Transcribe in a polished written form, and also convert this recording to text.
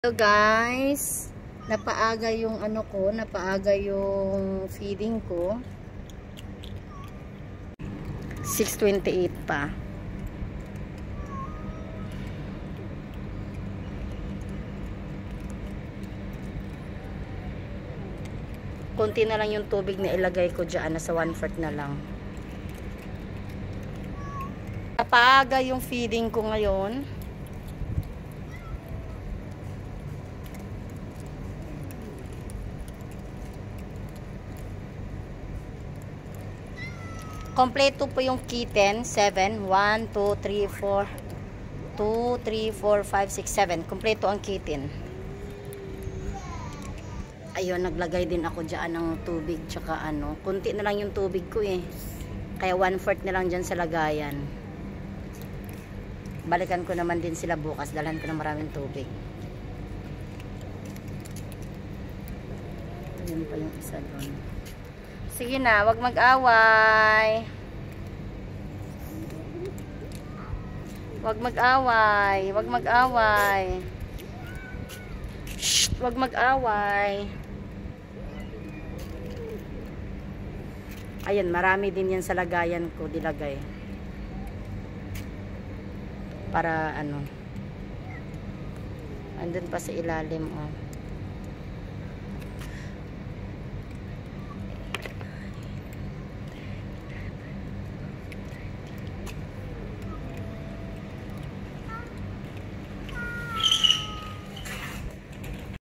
Hello guys, napaaga yung napaaga yung feeding ko. 6:28 pa. Konti na lang yung tubig na ilagay ko dyan, nasa 1/4 na lang. Napaaga yung feeding ko ngayon. Kompleto po yung kitten, 7, 1, 2, 3, 4, 2, 3, 4, 5, 6, 7. Kompleto ang kitten. Ayun, naglagay din ako dyan ng tubig, tsaka kunti na lang yung tubig ko eh. Kaya 1/4 na lang dyan sa lagayan. Balikan ko naman din sila bukas, dalhan ko ng maraming tubig. Ayun pa yung isa doon. Sige na, wag mag-away. Wag mag-away. Wag mag-away. Shh, wag mag-away. Ayan, marami din yan sa lagayan ko, dilagay. Para andun pa sa ilalim, oh.